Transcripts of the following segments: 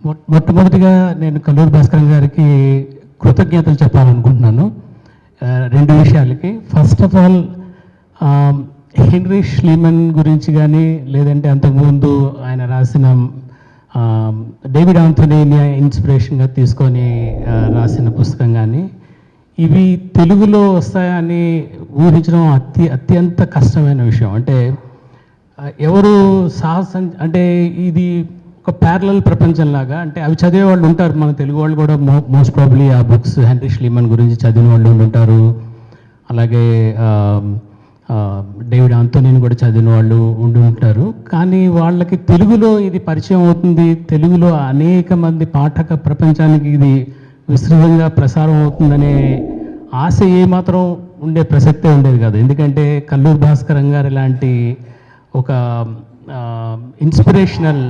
మొట్టమొదటిగా నేను కల్లూరి భాస్కర్ గారికి కృతజ్ఞతలు చెప్పాలనుకుంటున్నాను రెండు విషయాలకి. ఫస్ట్ ఆఫ్ ఆల్ హెన్రీ ష్లీమన్ గురించి కానీ, లేదంటే అంతకుముందు ఆయన రాసిన డేవిడ్ ఆంథోనీని ఇన్స్పిరేషన్గా తీసుకొని రాసిన పుస్తకం కానీ, ఇవి తెలుగులో వస్తాయని ఊహించడం అత్యంత కష్టమైన విషయం. అంటే ఎవరు సాహసం, అంటే ఇది ఒక ప్యారలల్ ప్రపంచంలాగా, అంటే అవి చదివే వాళ్ళు ఉంటారు, మన తెలుగు వాళ్ళు కూడా మోస్ట్ ప్రాబ్లీ ఆ బుక్స్ హెన్రీ ష్లీమన్ గురించి చదివిన వాళ్ళు ఉంటారు. అలాగే డేవిడ్ ఆంథోనీని కూడా చదివిన వాళ్ళు ఉండి ఉంటారు. కానీ వాళ్ళకి తెలుగులో ఇది పరిచయం అవుతుంది, తెలుగులో అనేక మంది పాఠక ప్రపంచానికి ఇది విస్తృతంగా ప్రసారం అవుతుందనే ఆశ ఏమాత్రం ఉండే ప్రసక్తే ఉండేది కాదు. ఎందుకంటే కల్లూరి భాస్కరం గారు లాంటి ఒక ఇన్స్పిరేషనల్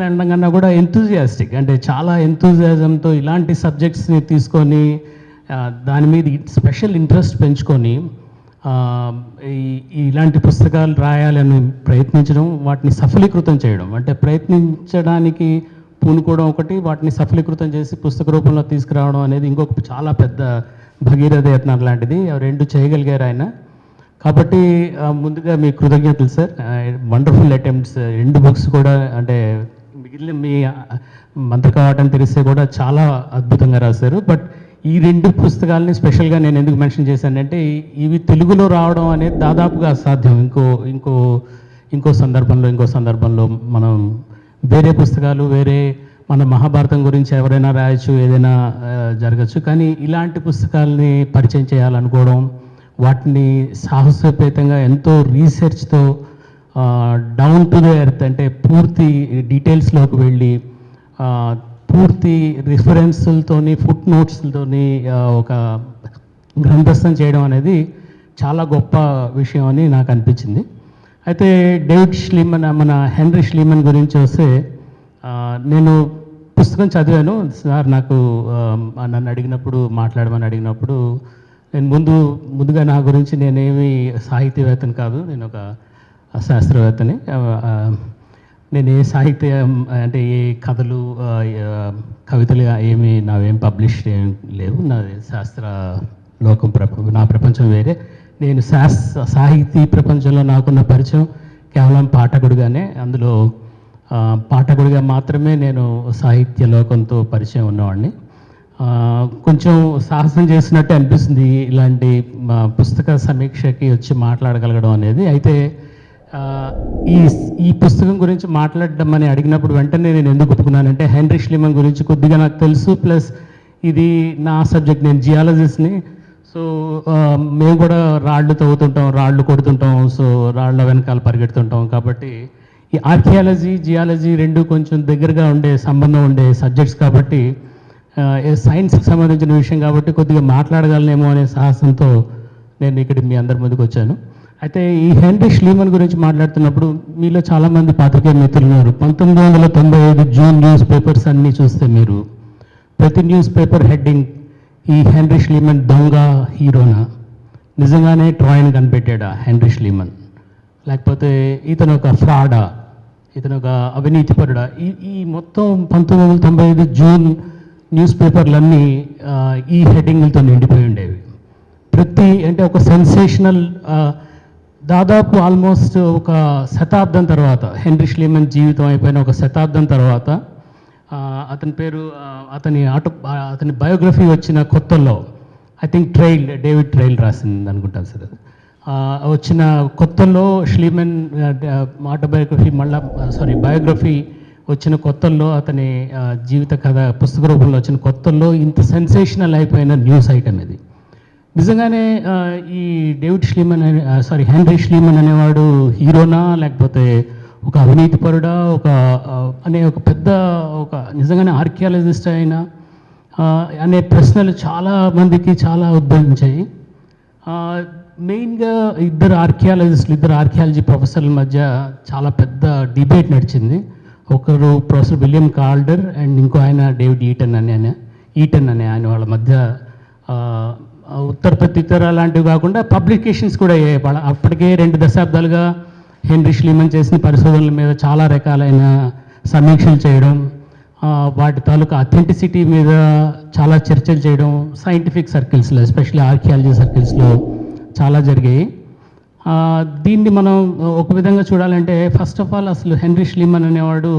అనడం కన్నా కూడా ఎంతూజియాస్టిక్, అంటే చాలా ఎంతూజియాజంతో ఇలాంటి సబ్జెక్ట్స్ని తీసుకొని దాని మీద స్పెషల్ ఇంట్రెస్ట్ పెంచుకొని ఇలాంటి పుస్తకాలు రాయాలని ప్రయత్నించడం, వాటిని సఫలీకృతం చేయడం, అంటే ప్రయత్నించడానికి పూనుకోవడం ఒకటి, వాటిని సఫలీకృతం చేసి పుస్తక రూపంలో తీసుకురావడం అనేది ఇంకొక చాలా పెద్ద భగీరథ యత్నం లాంటిది. రెండు చేయగలిగారు ఆయన. కాబట్టి ముందుగా మీ కృతజ్ఞతలు సార్. Wonderful attempts. రెండు బుక్స్ కూడా, అంటే మిగిలిన మీ మంత్రకావటం తెలిస్తే కూడా చాలా అద్భుతంగా రాశారు. బట్ ఈ రెండు పుస్తకాలని స్పెషల్గా నేను ఎందుకు మెన్షన్ చేశానంటే, ఇవి తెలుగులో రావడం అనేది దాదాపుగా అసాధ్యం. ఇంకో సందర్భంలో మనం వేరే పుస్తకాలు, వేరే మన మహాభారతం గురించి ఎవరైనా రాయొచ్చు, ఏదైనా జరగచ్చు. కానీ ఇలాంటి పుస్తకాలని పరిచయం చేయాలనుకోవడం, వాటిని సాహసోపేతంగా ఎంతో రీసెర్చ్తో డౌన్ టు ద ఎర్త్, అంటే పూర్తి డీటెయిల్స్లోకి వెళ్ళి పూర్తి రిఫరెన్స్లతోని, ఫుట్ నోట్స్లతోని ఒక గ్రంథస్థం చేయడం అనేది చాలా గొప్ప విషయం అని నాకు అనిపించింది. అయితే డేవిడ్ ష్లీమన్, మన హెన్రీ ష్లీమన్ గురించి వస్తే, నేను పుస్తకం చదివాను సార్. నాకు నన్ను మాట్లాడమని అడిగినప్పుడు నేను ముందుగా నా గురించి నేనేమి సాహిత్యవేత్తని కాదు, నేను ఒక శాస్త్రవేత్తని. నేను ఏ సాహిత్యం, అంటే ఏ కథలు, కవితలు నావేం పబ్లిష్ లేవు. నా శాస్త్ర లోకం, నా ప్రపంచం వేరే. నేను సాహితీ ప్రపంచంలో నాకున్న పరిచయం కేవలం పాఠకుడిగానే. అందులో పాఠకుడిగా మాత్రమే నేను సాహిత్య లోకంతో పరిచయం ఉన్నవాడిని. కొంచెం సాహసం చేసినట్టే అనిపిస్తుంది ఇలాంటి పుస్తక సమీక్షకి వచ్చి మాట్లాడగలగడం అనేది. అయితే ఈ పుస్తకం గురించి మాట్లాడడం అని అడిగినప్పుడు వెంటనే నేను ఎందుకు ఒప్పుకున్నానంటే, హెన్రీ ష్లీమన్ గురించి కొద్దిగా నాకు తెలుసు, ప్లస్ ఇది నా సబ్జెక్ట్, నేను జియాలజిస్ట్ని. సో మేము కూడా రాళ్ళు తవ్వుతుంటాం, రాళ్ళు కొడుతుంటాం, సో రాళ్ళ వెనకాల పరిగెడుతుంటాం. కాబట్టి ఈ ఆర్కియాలజీ, జియాలజీ రెండు కొంచెం దగ్గరగా సంబంధం ఉండే సబ్జెక్ట్స్ కాబట్టి, సైన్స్కి సంబంధించిన విషయం కాబట్టి కొద్దిగా మాట్లాడగలనేమో అనే సాహసంతో నేను ఇక్కడ మీ అందరి ముందుకు వచ్చాను. అయితే ఈ హెన్రీ ష్లీమన్ గురించి మాట్లాడుతున్నప్పుడు మీలో చాలామంది పాత్రికేయ మిత్రులు ఉన్నారు. 1995 జూన్ న్యూస్ పేపర్స్ అన్నీ చూస్తే మీరు ప్రతి న్యూస్ పేపర్ హెడ్డింగ్ ఈ హెన్రీ ష్లీమన్ దొంగ హీరోనా, నిజంగానే ట్రాయ్ని కనిపెట్టాడా హెన్రీ ష్లీమన్, లేకపోతే ఇతను ఒక ఫ్రాడా, ఇతను ఒక అవినీతిపరుడా, ఈ మొత్తం 1995 జూన్ న్యూస్ పేపర్లన్నీ ఈ హెడ్డింగ్లతో నిండిపోయి ఉండేవి. అంటే ఒక సెన్సేషనల్, దాదాపు ఆల్మోస్ట్ ఒక శతాబ్దం తర్వాత, హెన్రీ ష్లీమన్ జీవితం అయిపోయిన ఒక శతాబ్దం తర్వాత, అతని పేరు, అతని బయోగ్రఫీ వచ్చిన కొత్తల్లో, ఐ థింక్ డేవిడ్ ట్రైల్ రాసింది అనుకుంటాను సార్. వచ్చిన కొత్తల్లో ష్లీమన్ బయోగ్రఫీ వచ్చిన కొత్తల్లో, అతని జీవిత కథ పుస్తక రూపంలో వచ్చిన కొత్తల్లో ఇంత సెన్సేషనల్ అయిపోయిన న్యూస్ ఐటమ్ ఇది. నిజంగానే ఈ హెన్రీ ష్లీమన్ అనేవాడు హీరోనా, లేకపోతే ఒక అవినీతిపరుడా, ఒక పెద్ద నిజంగానే ఆర్కియాలజిస్ట్ అయినా అనే ప్రశ్నలు చాలా మందికి చాలా ఉద్భవించాయి. మెయిన్గా ఇద్దరు ఆర్కియాలజీ ప్రొఫెసర్ల మధ్య చాలా పెద్ద డిబేట్ నడిచింది. ఒకరు ప్రొఫెసర్ విలియం కాల్డర్ అండ్ ఇంకో ఆయన డేవిడ్ ఈటన్ అనే ఆయన వాళ్ళ మధ్య ఉత్తర ప్రత్యుత్తర లాంటివి కాకుండా పబ్లికేషన్స్ కూడా అయ్యాయి. అప్పటికే 2 దశాబ్దాలుగా హెన్రీ ష్లీమన్ చేసిన పరిశోధనల మీద చాలా రకాలైన సమీక్షలు చేయడం, వాటి తాలూకా అథెంటిసిటీ మీద చాలా చర్చలు చేయడం సైంటిఫిక్ సర్కిల్స్లో, ఎస్పెషల్లీ ఆర్కియాలజీ సర్కిల్స్లో చాలా జరిగాయి. దీన్ని మనం ఒక విధంగా చూడాలంటే ఫస్ట్ ఆఫ్ ఆల్ అసలు హెన్రీ ష్లీమన్ అనేవాడు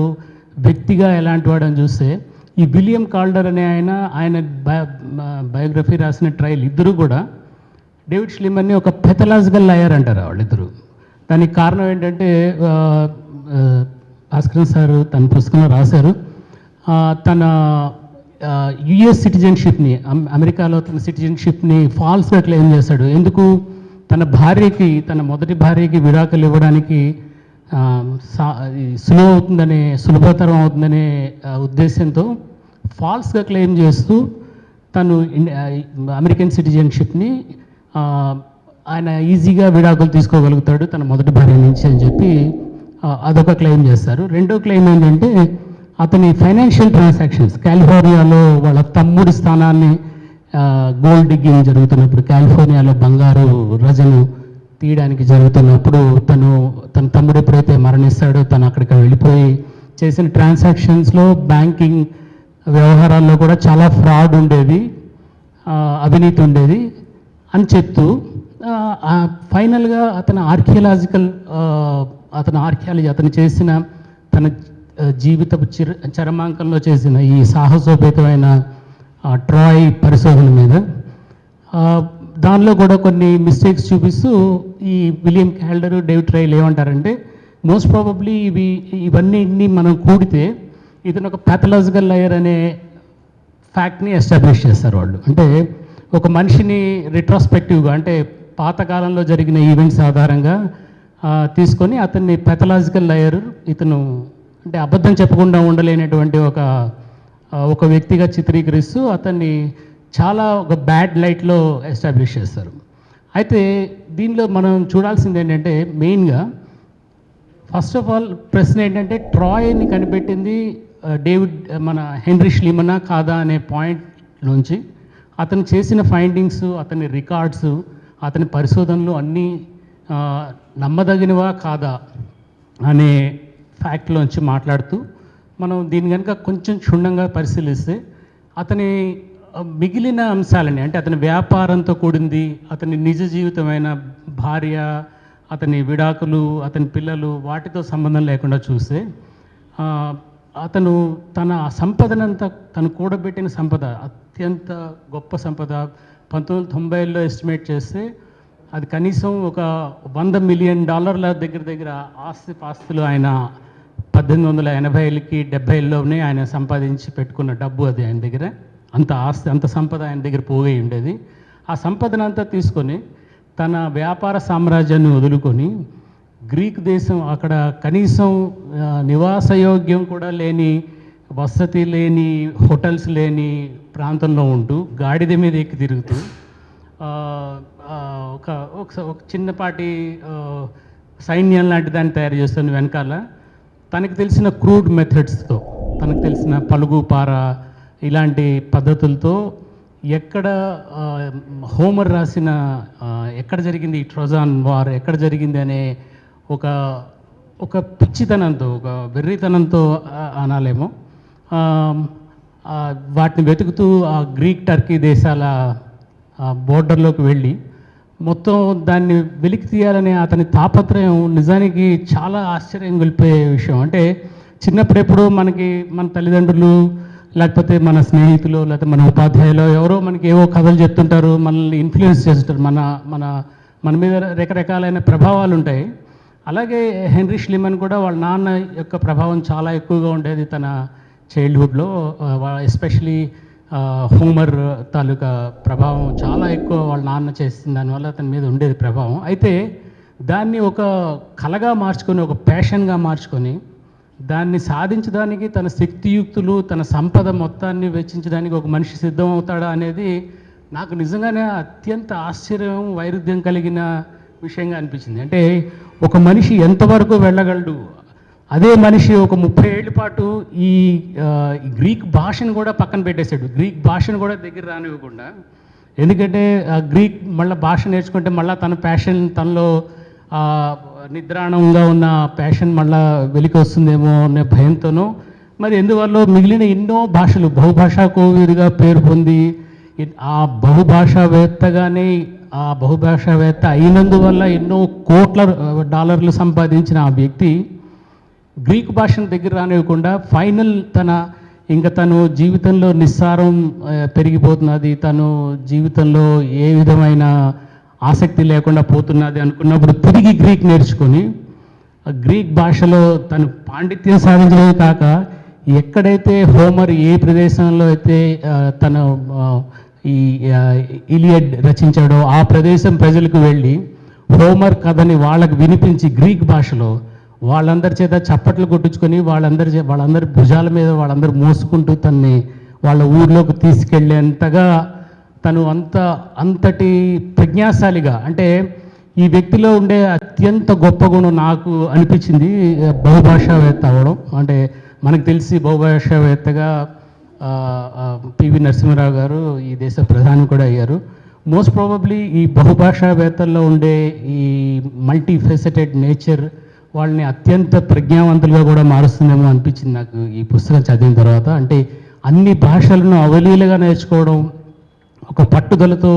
వ్యక్తిగా ఎలాంటి వాడు అని చూస్తే, ఈ విలియం కాల్డర్ అనే ఆయన బయోగ్రఫీ రాసిన ట్రయల్ ఇద్దరు కూడా డేవిడ్ ష్లీమన్ని ఒక పెథలాజికల్ లయర్ అంటారు వాళ్ళిద్దరు. దానికి కారణం ఏంటంటే భాస్కరన్ సార్ తన పుస్తకంలో రాశారు, తన యుఎస్ సిటిజన్షిప్ని, అమెరికాలో తన సిటిజన్షిప్ని ఫాల్స్గా క్లెయిమ్ చేశాడు. ఎందుకు? తన భార్యకి, తన మొదటి భార్యకి విడాకులు ఇవ్వడానికి సులభతరం అవుతుందనే ఉద్దేశంతో ఫాల్స్గా క్లెయిమ్ చేస్తూ తను అమెరికన్ సిటిజన్షిప్ని ఆయన ఈజీగా విడాకులు తీసుకోగలుగుతాడు తన మొదటి భార్య నుంచి అని చెప్పి అదొక క్లెయిమ్ చేస్తారు. రెండో క్లెయిమ్ ఏంటంటే అతని ఫైనాన్షియల్ ట్రాన్సాక్షన్స్, కాలిఫోర్నియాలో వాళ్ళ తమ్ముడి స్థానాన్ని గోల్డ్ డిగ్గింగ్ జరుగుతున్నప్పుడు, కాలిఫోర్నియాలో బంగారు రజను తీయడానికి జరుగుతున్నప్పుడు తన తమ్ముడు ఎప్పుడైతే మరణిస్తాడో తను అక్కడికి వెళ్ళిపోయి చేసిన ట్రాన్సాక్షన్స్లో బ్యాంకింగ్ వ్యవహారాల్లో కూడా చాలా ఫ్రాడ్ ఉండేది, అవినీతి ఉండేది అని చెప్తూ ఫైనల్గా అతను చేసిన తన జీవితపు చరమాంకంలో చేసిన ఈ సాహసోపేతమైన ట్రాయ్ పరిశోధన మీద దానిలో కూడా కొన్ని మిస్టేక్స్ చూపిస్తూ ఈ విలియం కాల్డర్, డేవిడ్ ట్రైల్ ఏమంటారంటే మోస్ట్ ప్రాబబ్లీ ఇవన్నీ మనం కూడితే ఇతను ఒక ప్యాథలాజికల్ లయర్ అనే ఫ్యాక్ట్ని ఎస్టాబ్లిష్ చేస్తారు వాళ్ళు. అంటే ఒక మనిషిని రిట్రాస్పెక్టివ్గా, అంటే పాతకాలంలో జరిగిన ఈవెంట్స్ ఆధారంగా తీసుకొని అతన్ని ప్యాథలాజికల్ లయర్, ఇతను అంటే అబద్ధం చెప్పకుండా ఉండలేనటువంటి ఒక వ్యక్తిగా చిత్రీకరిస్తూ అతన్ని చాలా ఒక బ్యాడ్ లైట్లో ఎస్టాబ్లిష్ చేస్తారు. అయితే దీనిలో మనం చూడాల్సింది ఏంటంటే మెయిన్గా ఫస్ట్ ఆఫ్ ఆల్ ప్రశ్న ఏంటంటే ట్రాయ్ని కనిపెట్టింది మన హెన్రీ ష్లీమనా కాదా అనే పాయింట్ నుంచి అతను చేసిన ఫైండింగ్స్, అతని రికార్డ్స్, అతని పరిశోధనలు అన్నీ నమ్మదగినవా కాదా అనే ఫ్యాక్ట్లోంచి మాట్లాడుతూ మనం దీన్ని కనుక కొంచెం క్షుణ్ణంగా పరిశీలిస్తే అతని మిగిలిన అంశాలని, అంటే అతని వ్యాపారంతో కూడింది, అతని నిజ జీవితమైన భార్య, అతని విడాకులు, అతని పిల్లలు, వాటితో సంబంధం లేకుండా చూస్తే అతను తన సంపదనంతా, తను కూడబెట్టిన సంపద, అత్యంత గొప్ప సంపద 1990లో ఎస్టిమేట్ చేస్తే అది కనీసం ఒక $100 మిలియన్ దగ్గర ఆస్తిపాస్తులు ఆయన 1880కి 70లోనే ఆయన సంపాదించి పెట్టుకున్న డబ్బు అది ఆయన దగ్గర. అంత ఆస్తి, అంత సంపద ఆయన దగ్గర పోయి ఉండేది. ఆ సంపదనంతా తీసుకొని తన వ్యాపార సామ్రాజ్యాన్ని వదులుకొని గ్రీక్ దేశం, అక్కడ కనీసం నివాసయోగ్యం కూడా లేని, వసతి లేని, హోటల్స్ లేని ప్రాంతంలో ఉంటూ గాడిద మీద ఎక్కి తిరుగుతూ ఒక చిన్నపాటి సైన్యం లాంటి దాన్ని తయారు చేస్తున్న వెనకాల తనకు తెలిసిన క్రూడ్ మెథడ్స్తో, తనకు తెలిసిన పలుగు పార ఇలాంటి పద్ధతులతో ఎక్కడ హోమర్ రాసిన ఎక్కడ జరిగింది ఈ ట్రోజాన్ వార్, ఎక్కడ జరిగింది అనే ఒక పిచ్చితనంతో, ఒక వెర్రితనంతో అనాలేమో, వాటిని వెతుకుతూ ఆ గ్రీక్ టర్కీ దేశాల బోర్డర్లోకి వెళ్ళి మొత్తం దాన్ని వెలికి తీయాలనే అతని తాపత్రయం నిజానికి చాలా ఆశ్చర్యం గొలిపే విషయం. అంటే చిన్నప్పుడెప్పుడు మనకి మన తల్లిదండ్రులు, లేకపోతే మన స్నేహితులు, లేకపోతే మన ఉపాధ్యాయులు ఎవరో మనకి ఏవో కథలు చెప్తుంటారు, మనల్ని ఇన్ఫ్లుయెన్స్ చేస్తుంటారు, మన మీద రకరకాలైన ప్రభావాలు ఉంటాయి. అలాగే హెన్రీ ష్లీమన్ కూడా వాళ్ళ నాన్న యొక్క ప్రభావం చాలా ఎక్కువగా ఉండేది తన చైల్డ్హుడ్లో. ఎస్పెషలీ హోమర్ తాలూకా ప్రభావం చాలా ఎక్కువ వాళ్ళ నాన్న చేసిన దానివల్ల అతని మీద ఉండేది ప్రభావం. అయితే దాన్ని ఒక కళగా మార్చుకొని, ఒక ప్యాషన్గా మార్చుకొని దాన్ని సాధించడానికి తన శక్తియుక్తులు, తన సంపద మొత్తాన్ని వెచ్చించడానికి ఒక మనిషి సిద్ధం అవుతాడా అనేది నాకు నిజంగానే అత్యంత ఆశ్చర్యం, వైరుధ్యం కలిగిన విషయంగా అనిపించింది. అంటే ఒక మనిషి ఎంతవరకు వెళ్ళగలడు, అదే మనిషి ఒక 30 ఏళ్ళ పాటు ఈ గ్రీక్ భాషను కూడా పక్కన పెట్టేశాడు, గ్రీక్ భాషను కూడా దగ్గర రానివ్వకుండా. ఎందుకంటే గ్రీక్ మళ్ళీ భాష నేర్చుకుంటే మళ్ళీ తన ప్యాషన్ తనలో నిద్రాణంగా ఉన్న ప్యాషన్ మళ్ళా వెలికి వస్తుందేమో అనే భయంతోనో మరి ఎందువల్ల మిగిలిన ఎన్నో భాషలు బహుభాషా కోవిదుగా పేరు పొంది ఆ బహుభాషావేత్తగానే ఆ బహుభాషావేత్త అయినందువల్ల ఎన్నో కోట్ల డాలర్లు సంపాదించిన ఆ వ్యక్తి గ్రీకు భాషను దగ్గర రానివ్వకుండా ఫైనల్ ఇంకా తను జీవితంలో నిస్సారం పెరిగిపోతున్నది, తను జీవితంలో ఏ విధమైన ఆసక్తి లేకుండా పోతున్నది అనుకున్నప్పుడు తిరిగి గ్రీక్ నేర్చుకొని గ్రీక్ భాషలో తను పాండిత్యం సాధించడమే కాక ఎక్కడైతే హోమర్ ఏ ప్రదేశంలో అయితే తను ఈ ఇలియడ్ రచించాడో ఆ ప్రదేశం ప్రజలకు వెళ్ళి హోమర్ కథని వాళ్ళకు వినిపించి గ్రీక్ భాషలో వాళ్ళందరి చేత చప్పట్లు కొట్టించుకొని వాళ్ళందరి భుజాల మీద వాళ్ళందరూ మోసుకుంటూ తన్ని వాళ్ళ ఊర్లోకి తీసుకెళ్ళేంతగా తను అంతటి ప్రజ్ఞాశాలిగా, అంటే ఈ వ్యక్తిలో ఉండే అత్యంత గొప్ప గుణం నాకు అనిపించింది బహుభాషావేత్త అవ్వడం. అంటే మనకు తెలిసి బహుభాషావేత్తగా పివి నరసింహారావు గారు ఈ దేశ ప్రధాని కూడా అయ్యారు. మోస్ట్ ప్రాబబ్లీ ఈ బహుభాషావేత్తల్లో ఉండే ఈ మల్టీ ఫెసెటెడ్ నేచర్ వాళ్ళని అత్యంత ప్రజ్ఞావంతులుగా కూడా మారుస్తుందేమో అనిపించింది నాకు ఈ పుస్తకం చదివిన తర్వాత. అంటే అన్ని భాషలను అవలీలగా నేర్చుకోవడం, ఒక పట్టుదలతో,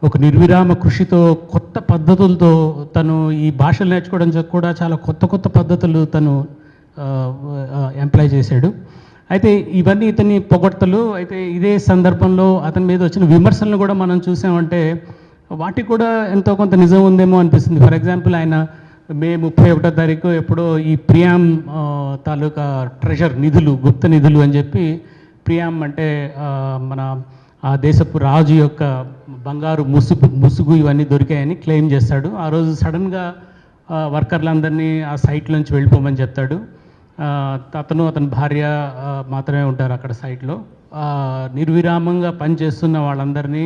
ఒక నిర్విరామ కృషితో, కొత్త పద్ధతులతో తను ఈ భాషలు నేర్చుకోవడం కూడా చాలా కొత్త పద్ధతులు తను ఎంప్లాయ్ చేశాడు. అయితే ఇవన్నీ ఇతని పొగడ్తలు. అయితే ఇదే సందర్భంలో అతని మీద వచ్చిన విమర్శలను కూడా మనం చూసామంటే వాటికి కూడా ఎంతో కొంత నిజం ఉందేమో అనిపిస్తుంది. ఫర్ ఎగ్జాంపుల్ ఆయన మే 31వ తారీఖు ఎప్పుడో ఈ ప్రియామ్ తాలూకా ట్రెజర్ నిధులు, గుప్త నిధులు అని చెప్పి, ప్రియామ్ అంటే మన ఆ దేశపు రాజు యొక్క బంగారు ముసుగు ఇవన్నీ దొరికాయని క్లెయిమ్ చేస్తాడు. ఆ రోజు సడన్గా వర్కర్లందరినీ ఆ సైట్ నుంచి వెళ్ళిపోమని చెప్తాడు. అతని భార్య మాత్రమే ఉంటారు అక్కడ సైట్లో. నిర్విరామంగా పనిచేస్తున్న వాళ్ళందరినీ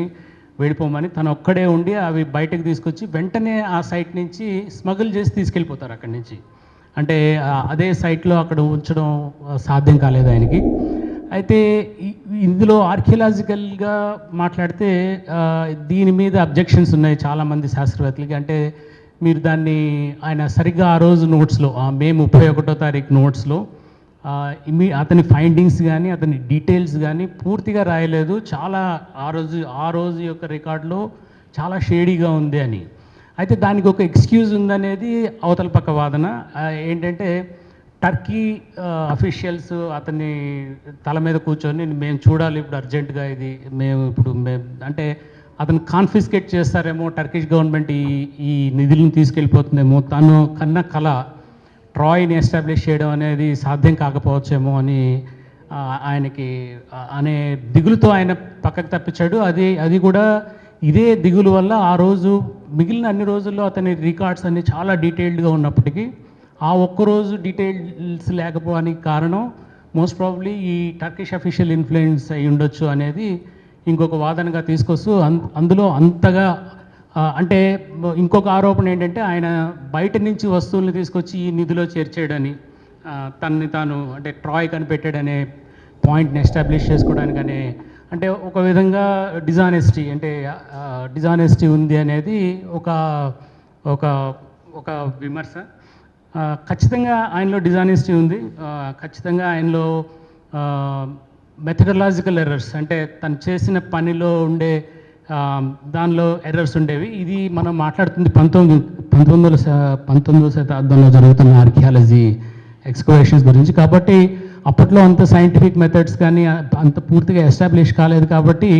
వెళ్ళిపోమని తను ఒక్కడే ఉండి అవి బయటకు తీసుకొచ్చి వెంటనే ఆ సైట్ నుంచి స్మగుల్ చేసి తీసుకెళ్ళిపోతారు అక్కడి నుంచి. అంటే అదే సైట్లో అక్కడ ఉంచడం సాధ్యం కాలేదు ఆయనకి. అయితే ఇందులో ఆర్కియలాజికల్గా మాట్లాడితే దీని మీద అబ్జెక్షన్స్ ఉన్నాయి చాలామంది శాస్త్రవేత్తలకి. అంటే మీరు దాన్ని ఆయన సరిగ్గా ఆ రోజు నోట్స్లో, మే 31వ తారీఖు నోట్స్లో అతని ఫైండింగ్స్ కానీ అతని డీటెయిల్స్ కానీ పూర్తిగా రాయలేదు. చాలా ఆ రోజు యొక్క రికార్డులో చాలా షేడీగా ఉంది అని. అయితే దానికి ఒక ఎక్స్క్యూజ్ ఉందనేది అవతల పక్క వాదన. ఏంటంటే టర్కీ అఫీషియల్స్ అతన్ని తల మీద కూర్చొని మేము చూడాలి ఇప్పుడు అర్జెంటుగా ఇది అంటే అతను కాన్ఫిస్కేట్ చేస్తారేమో, టర్కిష్ గవర్నమెంట్ ఈ నిధులను తీసుకెళ్ళిపోతుందేమో, తను కన్న కళ ట్రాయ్ని ఎస్టాబ్లిష్ చేయడం అనేది సాధ్యం కాకపోవచ్చేమో అని ఆయనకి అనే దిగులుతో ఆయన పక్కకు తప్పించాడు. అది కూడా ఇదే దిగులు వల్ల ఆ రోజు మిగిలిన అన్ని రోజుల్లో అతని రికార్డ్స్ అన్ని చాలా డీటెయిల్డ్గా ఉన్నప్పటికీ ఆ ఒక్కరోజు డీటెయిల్స్ లేకపోవడానికి కారణం మోస్ట్ ప్రాబబ్లీ ఈ టర్కిష్ అఫీషియల్ ఇన్ఫ్లుయెన్స్ అయి ఉండొచ్చు అనేది ఇంకొక వాదనగా తీసుకొస్తూ అందులో అంతగా అంటే ఇంకొక ఆరోపణ ఏంటంటే ఆయన బయట నుంచి వస్తువుల్ని తీసుకొచ్చి ఈ నిధిలో చేర్చేయడని, తనని తాను అంటే ట్రాయ్ కనిపెట్టాడనే పాయింట్ని ఎస్టాబ్లిష్ చేసుకోవడానికనే, అంటే ఒక విధంగా డిజానెస్టీ ఉంది అనేది ఒక ఒక ఒక విమర్శ. ఖచ్చితంగా ఆయనలో డిజానెస్టీ ఉంది. ఖచ్చితంగా ఆయనలో మెథడలాజికల్ ఎర్రర్స్, అంటే తను చేసిన పనిలో ఉండే దానిలో ఎర్రర్స్ ఉండేవి. ఇది మనం మాట్లాడుతుంది 19వ శతాబ్దంలో జరుగుతున్న ఆర్కియాలజీ ఎక్స్కవేషన్స్ గురించి. కాబట్టి అప్పట్లో అంత సైంటిఫిక్ మెథడ్స్ కానీ అంత పూర్తిగా ఎస్టాబ్లిష్ కాలేదు. కాబట్టి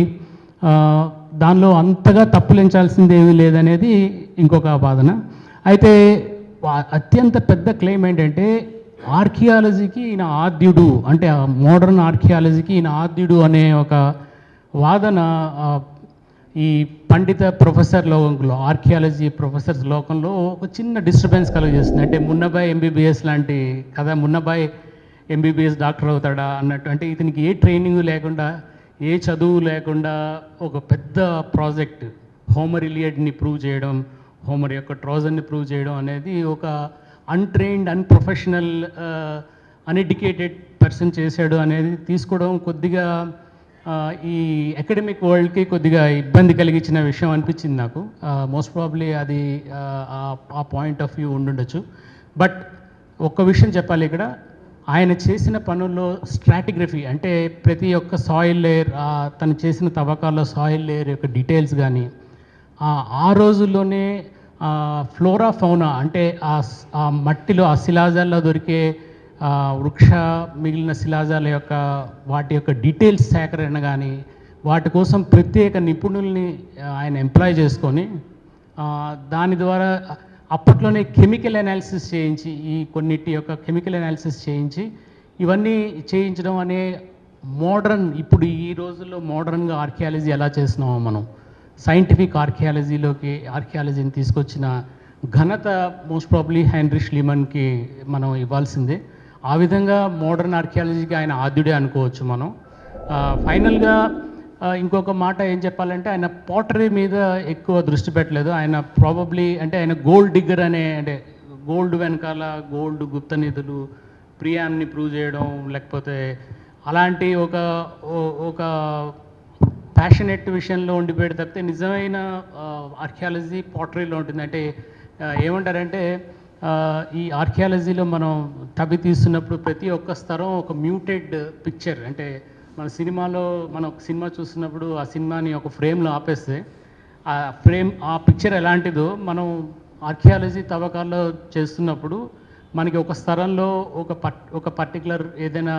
దానిలో అంతగా తప్పులించాల్సింది ఏమీ లేదనేది ఇంకొక వాదన. అయితే అత్యంత పెద్ద క్లెయిమ్ ఏంటంటే ఆర్కియాలజీకి ఈయన ఆద్యుడు, అంటే మోడర్న్ ఆర్కియాలజీకి ఈయన ఆద్యుడు అనే ఒక వాదన ఈ పండిత ప్రొఫెసర్ లోకంలో, ఆర్కియాలజీ ప్రొఫెసర్స్ లోకంలో ఒక చిన్న డిస్టర్బెన్స్ కలుగజేస్తుంది. అంటే మున్నబాయ్ ఎంబీబీఎస్ లాంటి కథ, మున్నబాయ్ ఎంబీబీఎస్ డాక్టర్ అవుతాడా అన్నట్టు. అంటే ఇతనికి ఏ ట్రైనింగ్ లేకుండా, ఏ చదువు లేకుండా ఒక పెద్ద ప్రాజెక్ట్ హోమర్ ఇలియడ్ని ప్రూవ్ చేయడం, హోమర్ యొక్క ట్రోజన్ని ప్రూవ్ చేయడం అనేది ఒక అన్ట్రైన్డ్, అన్ప్రొఫెషనల్, అన్ఎడ్యుకేటెడ్ పర్సన్ చేశాడు అనేది తీసుకోవడం కొద్దిగా ఈ అకాడమిక్ వరల్డ్కి కొద్దిగా ఇబ్బంది కలిగించిన విషయం అనిపించింది నాకు. మోస్ట్ ప్రాబ్లీ అది ఆ పాయింట్ ఆఫ్ వ్యూ ఉండుండొచ్చు. బట్ ఒక్క విషయం చెప్పాలి ఇక్కడ, ఆయన చేసిన పనుల్లో స్ట్రాటిగ్రఫీ అంటే ప్రతి ఒక్క సాయిల్ లేయర్, తను చేసిన తవ్వకాల్లో సాయిల్ లేయర్ యొక్క డీటెయిల్స్ కానీ, ఆ రోజుల్లోనే ఫ్లోరా ఫౌనా అంటే ఆ మట్టిలో ఆ శిలాజాల్లో దొరికే వృక్ష మిగిలిన శిలాజాల యొక్క వాటి యొక్క డీటెయిల్స్ సేకరణ కానీ, వాటి కోసం ప్రత్యేక నిపుణుల్ని ఆయన ఎంప్లాయ్ చేసుకొని దాని ద్వారా అప్పట్లోనే కెమికల్ అనాలిసిస్ చేయించి, ఈ కొన్నిటి యొక్క కెమికల్ అనాలిసిస్ చేయించి ఇవన్నీ చేయించడం అనే మోడర్న్, ఇప్పుడు ఈ రోజుల్లో మోడర్న్గా ఆర్కియాలజీ ఎలా చేస్తున్నామో మనం సైంటిఫిక్ ఆర్కియాలజీని తీసుకొచ్చిన ఘనత మోస్ట్ ప్రాబ్లీ హెన్రీ ష్లీమన్కి మనం ఇవ్వాల్సిందే. ఆ విధంగా మోడర్న్ ఆర్కియాలజీకి ఆయన ఆద్యుడే అనుకోవచ్చు మనం. ఫైనల్గా ఇంకొక మాట ఏం చెప్పాలంటే, ఆయన పాటరీ మీద ఎక్కువ దృష్టి పెట్టలేదు. ఆయన ప్రాబబ్లీ అంటే ఆయన గోల్డ్ డిగ్గర్ అనే, అంటే గోల్డ్ వెనకాల గోల్డ్ గుప్త నిధులు ప్రియాన్ని ప్రూవ్ చేయడం, లేకపోతే అలాంటి ఒక ప్యాషనెట్ విషయంలో ఉండిపోయాడు తప్పితే నిజమైన ఆర్కియాలజీ పాటరీలో ఉంటుంది. అంటే ఏమంటారంటే, ఈ ఆర్కియాలజీలో మనం తవ్వి తీస్తున్నప్పుడు ప్రతి ఒక్క స్థరం ఒక మ్యూటెడ్ పిక్చర్. అంటే మన సినిమాలో మనం ఒక సినిమా చూస్తున్నప్పుడు ఆ సినిమాని ఒక ఫ్రేమ్లో ఆపేస్తే ఆ పిక్చర్ ఎలాంటిదో మనం ఆర్కియాలజీ తవ్వకాల్లో చేస్తున్నప్పుడు మనకి ఒక స్థలంలో ఒక పర్టికులర్ ఏదైనా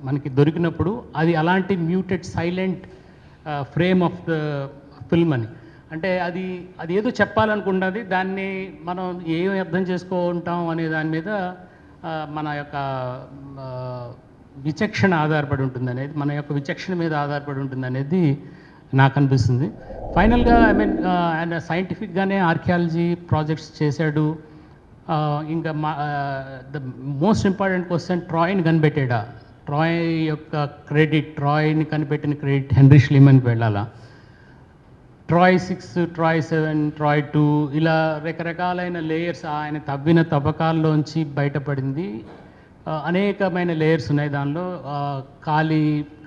మనకి దొరికినప్పుడు అది అలాంటి muted silent frame of the film అని. అంటే అది ఏదో చెప్పాలనుకున్నది, దాన్ని మనం ఏం అర్థం చేసుకుంటాం అనే దాని మీద మన యొక్క విచక్షణ ఆధారపడి ఉంటుంది అనేది, మన యొక్క విచక్షణ మీద ఆధారపడి ఉంటుంది అనేది నాకు అనిపిస్తుంది. ఫైనల్గా ఆయన సైంటిఫిక్గానే ఆర్కియాలజీ ప్రాజెక్ట్స్ చేశాడు. ఇంకా ద మోస్ట్ ఇంపార్టెంట్ క్వశ్చన్, ట్రాయ్ని కనిపెట్టాడా? ట్రాయ్ యొక్క క్రెడిట్, ట్రాయ్ని కనిపెట్టిన క్రెడిట్ హెన్రీ ష్లీమన్కి వెళ్ళాలా? ట్రాయ్ 6, ట్రాయ్ 7, ట్రాయ్ 2 ఇలా రకరకాలైన లేయర్స్ ఆయన తవ్విన తవ్వకాల్లోంచి బయటపడింది. అనేకమైన లేయర్స్ ఉన్నాయి దానిలో.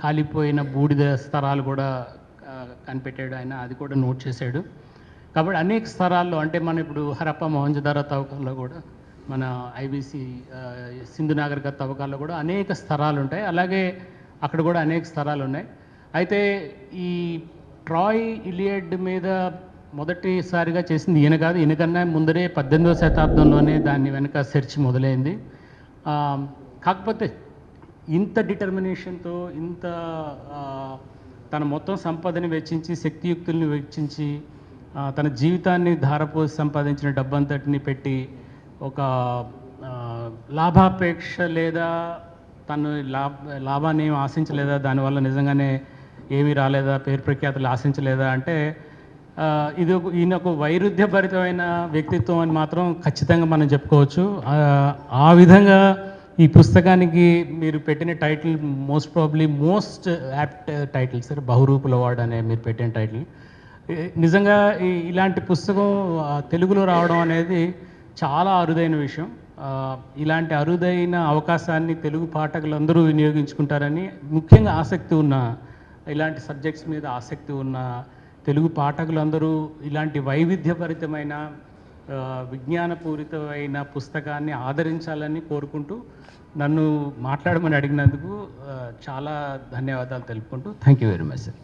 కాలిపోయిన బూడిద స్తరాలు కూడా కనిపెట్టాడు ఆయన, అది కూడా నోట్ చేశాడు. కాబట్టి అనేక స్తరాల్లో, అంటే మన ఇప్పుడు హరప్ప మొహంజదారో తవ్వకాల్లో కూడా, మన ఐబీసీ సింధు నాగరికత తవ్వకాల్లో కూడా అనేక స్తరాలు ఉంటాయి. అలాగే అక్కడ కూడా అనేక స్తరాలు ఉన్నాయి. అయితే ఈ ట్రాయ్ ఇలియడ్ మీద మొదటిసారిగా చేసింది ఈయన కాదు, ఈయనకన్నా ముందరే 18వ శతాబ్దంలోనే దాన్ని వెనక సెర్చ్ మొదలైంది. కాకపోతే ఇంత డిటర్మినేషన్తో, ఇంత తన మొత్తం సంపదని వెచ్చించి, శక్తియుక్తుల్ని వెచ్చించి, తన జీవితాన్ని ధారపోసి సంపాదించిన డబ్బంతటిని పెట్టి ఒక లాభాపేక్ష లేదా తను లాభాన్ని ఏమి ఆశించలేదా, దానివల్ల నిజంగానే ఏమీ రాలేదా, పేరు ప్రఖ్యాతులు ఆశించలేదా అంటే ఈయన ఒక వైరుధ్యభరితమైన వ్యక్తిత్వం అని మాత్రం ఖచ్చితంగా మనం చెప్పుకోవచ్చు. ఆ విధంగా ఈ పుస్తకానికి మీరు పెట్టిన title most probably most apt title sir, బహురూపుల వార్డ్ అనే మీరు పెట్టిన టైటిల్. నిజంగా ఇలాంటి పుస్తకం తెలుగులో రావడం అనేది చాలా అరుదైన విషయం. ఇలాంటి అరుదైన అవకాశాన్ని తెలుగు పాఠకులందరూ వినియోగించుకుంటారని, ముఖ్యంగా ఆసక్తి ఉన్న, ఇలాంటి సబ్జెక్ట్స్ మీద ఆసక్తి ఉన్న తెలుగు పాఠకులందరూ ఇలాంటి వైవిధ్యభరితమైన విజ్ఞానపూరితమైన పుస్తకాన్ని ఆదరించాలని కోరుకుంటూ, నన్ను మాట్లాడమని అడిగినందుకు చాలా ధన్యవాదాలు తెలుపుకుంటూ, thank you very much sir.